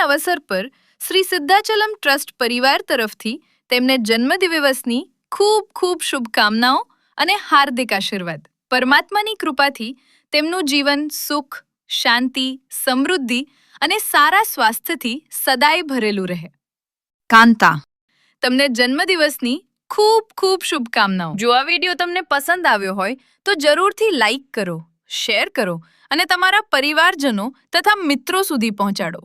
અવસર પર શ્રી સિદ્ધાચલમ ટ્રસ્ટ પરિવાર તરફથી તેમને જન્મદિવસની ખૂબ ખૂબ શુભકામનાઓ અને હાર્દિક આશીર્વાદ. પરમાત્માની કૃપાથી તેમનું જીવન સુખ, શાંતિ, સમૃદ્ધિ અને સારા સ્વાસ્થ્યથી સદાય ભરેલું રહે. કાંતા. તમને જન્મદિવસની ખૂબ ખૂબ શુભકામનાઓ. જો આ વિડીયો તમને પસંદ આવ્યો હોય તો જરૂરથી લાઈક કરો, શેર કરો અને તમારા પરિવારજનો તથા મિત્રો સુધી પહોંચાડો.